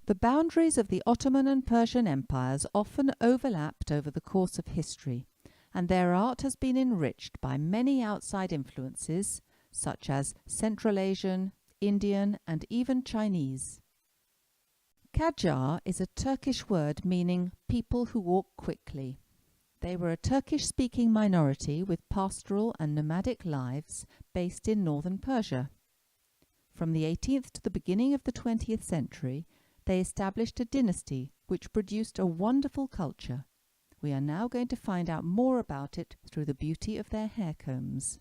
The boundaries of the Ottoman and Persian empires often overlapped over the course of history, and their art has been enriched by many outside influences, such as Central Asian, Indian, and even Chinese. Qajar is a Turkish word meaning people who walk quickly. They were a Turkish-speaking minority with pastoral and nomadic lives based in northern Persia. From the 18th to the beginning of the 20th century, they established a dynasty which produced a wonderful culture. We are now going to find out more about it through the beauty of their hair combs.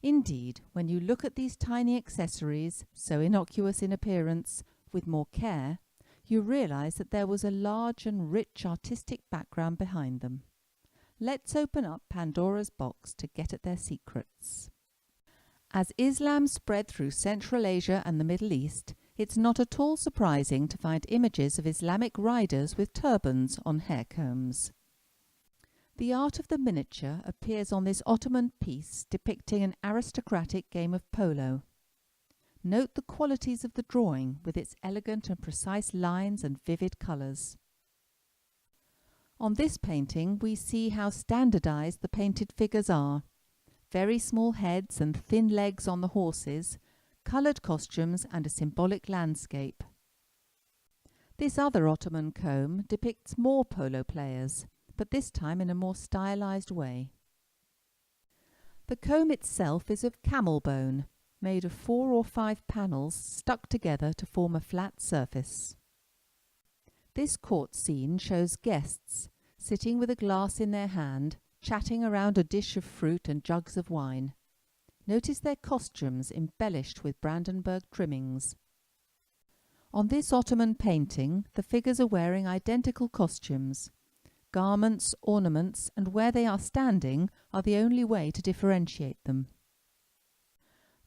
Indeed, when you look at these tiny accessories, so innocuous in appearance, with more care, you realize that there was a large and rich artistic background behind them. Let's open up Pandora's box to get at their secrets. As Islam spread through Central Asia and the Middle East, it's not at all surprising to find images of Islamic riders with turbans on hair combs. The art of the miniature appears on this Ottoman piece depicting an aristocratic game of polo. Note the qualities of the drawing with its elegant and precise lines and vivid colours. On this painting we see how standardized the painted figures are. Very small heads and thin legs on the horses, coloured costumes and a symbolic landscape. This other Ottoman comb depicts more polo players, but this time in a more stylized way. The comb itself is of camel bone, made of 4 or 5 panels stuck together to form a flat surface. This court scene shows guests sitting with a glass in their hand, chatting around a dish of fruit and jugs of wine. Notice their costumes embellished with Brandenburg trimmings. On this Ottoman painting, the figures are wearing identical costumes. Garments, ornaments, and where they are standing are the only way to differentiate them.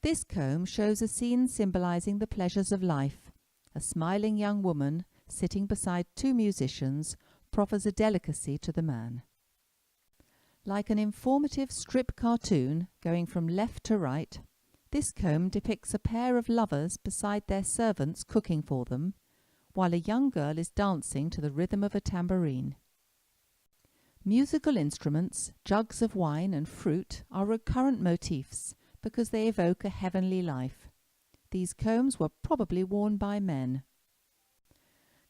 This comb shows a scene symbolizing the pleasures of life. A smiling young woman, sitting beside 2 musicians, proffers a delicacy to the man. Like an informative strip cartoon going from left to right, this comb depicts a pair of lovers beside their servants cooking for them, while a young girl is dancing to the rhythm of a tambourine. Musical instruments, jugs of wine and fruit are recurrent motifs because they evoke a heavenly life. These combs were probably worn by men.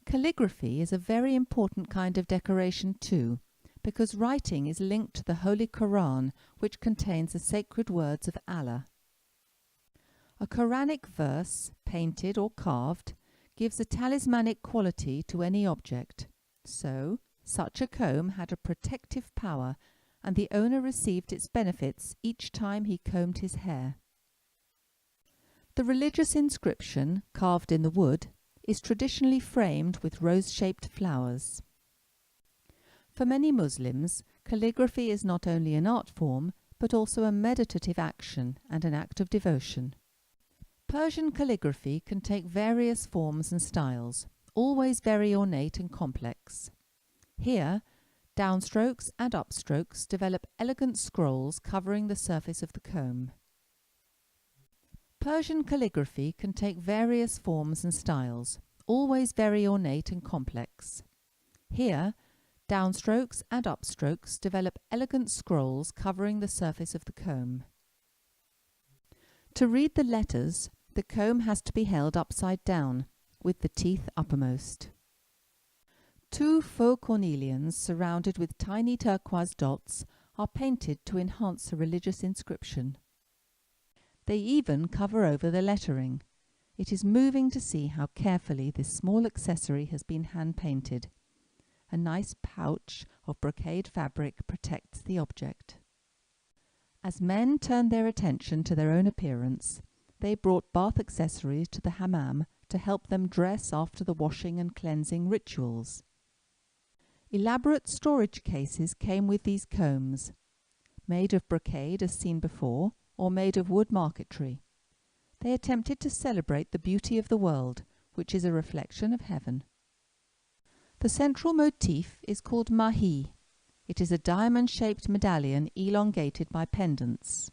Calligraphy is a very important kind of decoration too, because writing is linked to the Holy Quran, which contains the sacred words of Allah. A Quranic verse, painted or carved, gives a talismanic quality to any object. So, such a comb had a protective power, and the owner received its benefits each time he combed his hair. The religious inscription, carved in the wood, is traditionally framed with rose-shaped flowers. For many Muslims, calligraphy is not only an art form, but also a meditative action and an act of devotion. Persian calligraphy can take various forms and styles, always very ornate and complex. Here, downstrokes and upstrokes develop elegant scrolls covering the surface of the comb. Persian calligraphy can take various forms and styles, always very ornate and complex. Here, downstrokes and upstrokes develop elegant scrolls covering the surface of the comb. To read the letters, the comb has to be held upside down, with the teeth uppermost. 2 faux cornelians surrounded with tiny turquoise dots are painted to enhance a religious inscription. They even cover over the lettering. It is moving to see how carefully this small accessory has been hand-painted. A nice pouch of brocade fabric protects the object. As men turned their attention to their own appearance, they brought bath accessories to the hammam to help them dress after the washing and cleansing rituals. Elaborate storage cases came with these combs, made of brocade as seen before, or made of wood marquetry. They attempted to celebrate the beauty of the world, which is a reflection of heaven. The central motif is called mahi. It is a diamond-shaped medallion elongated by pendants.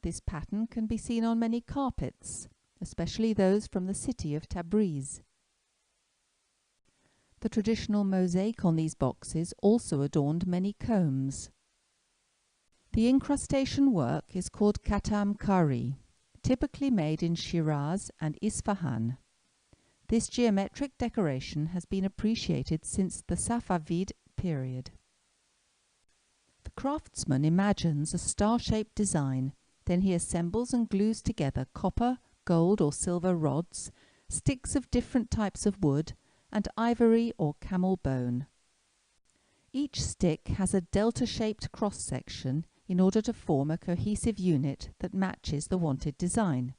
This pattern can be seen on many carpets, especially those from the city of Tabriz. The traditional mosaic on these boxes also adorned many combs. The incrustation work is called katam kari, typically made in Shiraz and Isfahan. This geometric decoration has been appreciated since the Safavid period. The craftsman imagines a star-shaped design, then he assembles and glues together copper, gold or silver rods, sticks of different types of wood, and ivory or camel bone. Each stick has a delta-shaped cross-section in order to form a cohesive unit that matches the wanted design.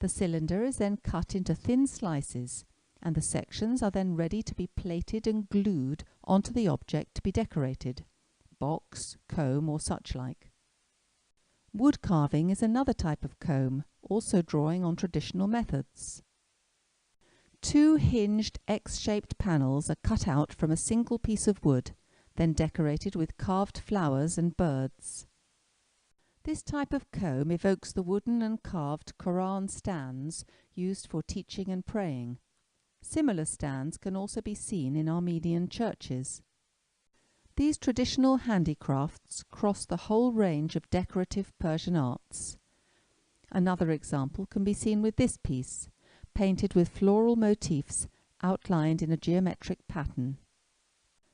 The cylinder is then cut into thin slices, and the sections are then ready to be plated and glued onto the object to be decorated, box, comb or such like. Wood carving is another type of comb, also drawing on traditional methods. Two hinged X-shaped panels are cut out from a single piece of wood, then decorated with carved flowers and birds. This type of comb evokes the wooden and carved Quran stands used for teaching and praying. Similar stands can also be seen in Armenian churches. These traditional handicrafts cross the whole range of decorative Persian arts. Another example can be seen with this piece, painted with floral motifs outlined in a geometric pattern.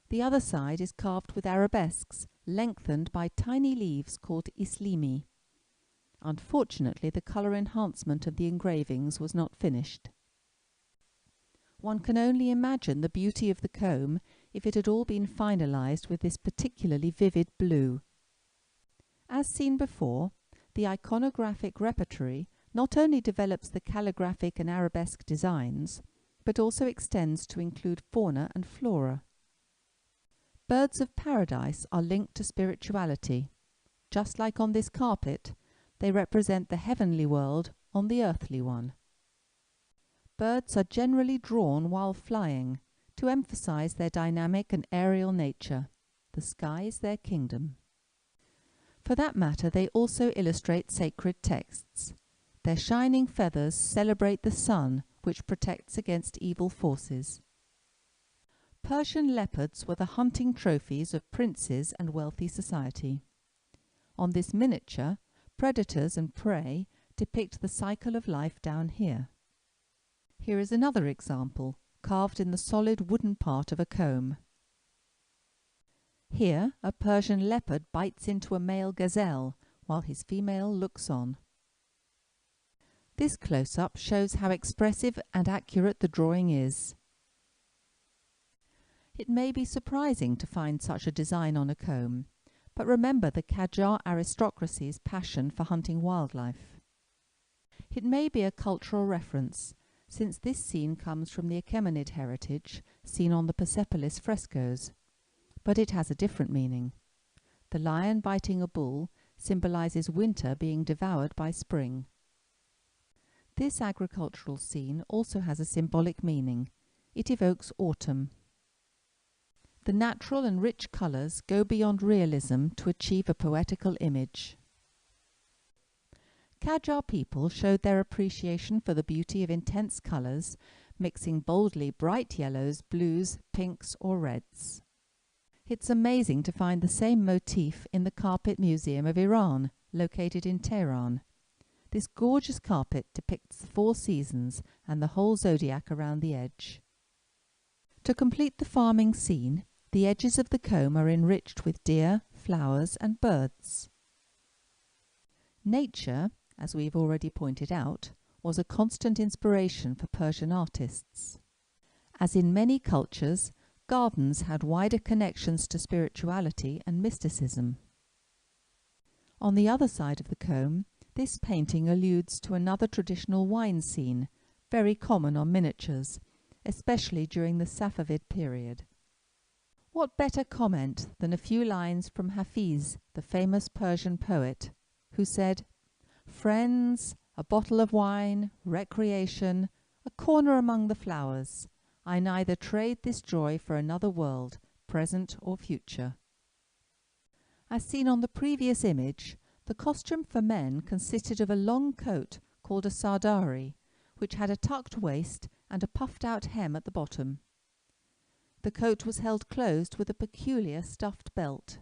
The other side is carved with arabesques, lengthened by tiny leaves called islimi. Unfortunately, the colour enhancement of the engravings was not finished. One can only imagine the beauty of the comb if it had all been finalised with this particularly vivid blue. As seen before, the iconographic repertory not only develops the calligraphic and arabesque designs, but also extends to include fauna and flora. Birds of paradise are linked to spirituality. Just like on this carpet, they represent the heavenly world on the earthly one. Birds are generally drawn while flying to emphasize their dynamic and aerial nature. The sky is their kingdom. For that matter, they also illustrate sacred texts. Their shining feathers celebrate the sun, which protects against evil forces. Persian leopards were the hunting trophies of princes and wealthy society. On this miniature, predators and prey depict the cycle of life down here. Here is another example, carved in the solid wooden part of a comb. Here, a Persian leopard bites into a male gazelle, while his female looks on. This close-up shows how expressive and accurate the drawing is. It may be surprising to find such a design on a comb, but remember the Qajar aristocracy's passion for hunting wildlife. It may be a cultural reference, since this scene comes from the Achaemenid heritage seen on the Persepolis frescoes, but it has a different meaning. The lion biting a bull symbolizes winter being devoured by spring. This agricultural scene also has a symbolic meaning. It evokes autumn. The natural and rich colours go beyond realism to achieve a poetical image. Qajar people showed their appreciation for the beauty of intense colours, mixing boldly bright yellows, blues, pinks or reds. It's amazing to find the same motif in the Carpet Museum of Iran, located in Tehran. This gorgeous carpet depicts the 4 seasons and the whole zodiac around the edge. To complete the farming scene, the edges of the comb are enriched with deer, flowers and birds. Nature, as we've already pointed out, was a constant inspiration for Persian artists. As in many cultures, gardens had wider connections to spirituality and mysticism. On the other side of the comb, this painting alludes to another traditional wine scene, very common on miniatures, especially during the Safavid period. What better comment than a few lines from Hafiz, the famous Persian poet, who said, "Friends, a bottle of wine, recreation, a corner among the flowers. I neither trade this joy for another world, present or future." As seen on the previous image, the costume for men consisted of a long coat called a sardari, which had a tucked waist and a puffed-out hem at the bottom. The coat was held closed with a peculiar stuffed belt.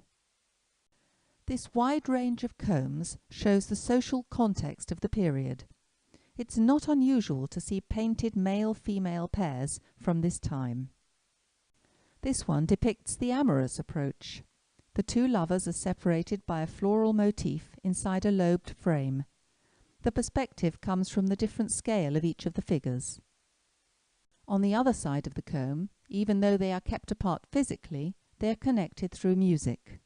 This wide range of combs shows the social context of the period. It's not unusual to see painted male-female pairs from this time. This one depicts the amorous approach. The two lovers are separated by a floral motif inside a lobed frame. The perspective comes from the different scale of each of the figures. On the other side of the comb, even though they are kept apart physically, they are connected through music.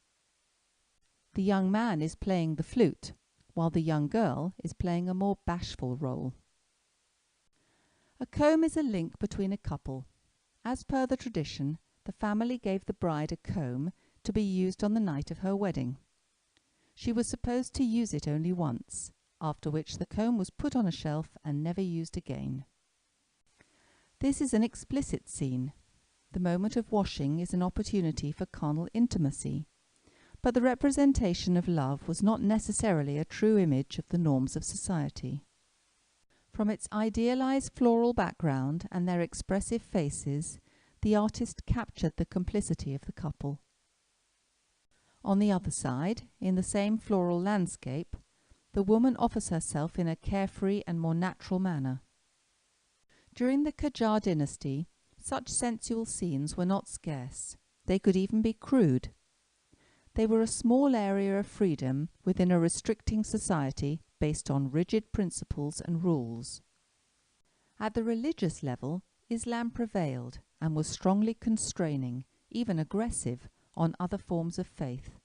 The young man is playing the flute, while the young girl is playing a more bashful role. A comb is a link between a couple. As per the tradition, the family gave the bride a comb to be used on the night of her wedding. She was supposed to use it only once, after which the comb was put on a shelf and never used again. This is an explicit scene. The moment of washing is an opportunity for carnal intimacy, but the representation of love was not necessarily a true image of the norms of society. From its idealized floral background and their expressive faces, the artist captured the complicity of the couple. On the other side, in the same floral landscape, the woman offers herself in a carefree and more natural manner. During the Qajar dynasty, such sensual scenes were not scarce. They could even be crude. They were a small area of freedom within a restricting society based on rigid principles and rules. At the religious level, Islam prevailed and was strongly constraining, even aggressive, on other forms of faith.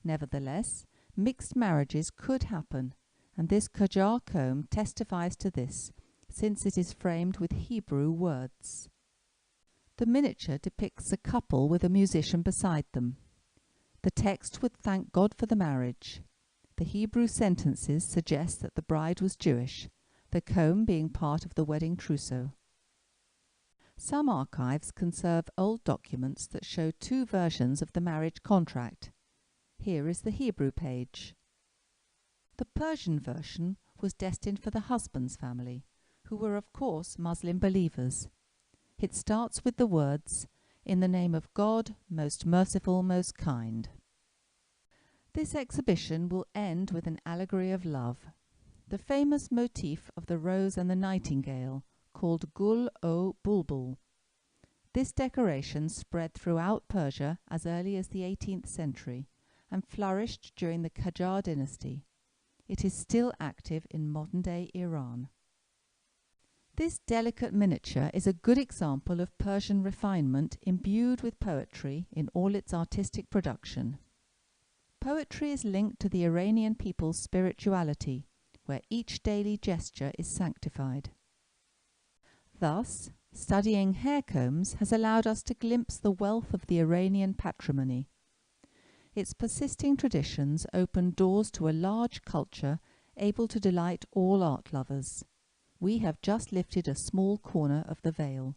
Nevertheless, mixed marriages could happen, and this Qajar comb testifies to this, since it is framed with Hebrew words. The miniature depicts a couple with a musician beside them. The text would thank God for the marriage. The Hebrew sentences suggest that the bride was Jewish, the comb being part of the wedding trousseau. Some archives conserve old documents that show two versions of the marriage contract. Here is the Hebrew page. The Persian version was destined for the husband's family, who were of course Muslim believers. It starts with the words, "In the name of God, most merciful, most kind." This exhibition will end with an allegory of love. The famous motif of the rose and the nightingale, called Gul o Bulbul. This decoration spread throughout Persia as early as the 18th century and flourished during the Qajar dynasty. It is still active in modern-day Iran. This delicate miniature is a good example of Persian refinement imbued with poetry in all its artistic production. Poetry is linked to the Iranian people's spirituality, where each daily gesture is sanctified. Thus, studying hair combs has allowed us to glimpse the wealth of the Iranian patrimony. Its persisting traditions open doors to a large culture able to delight all art lovers. We have just lifted a small corner of the veil.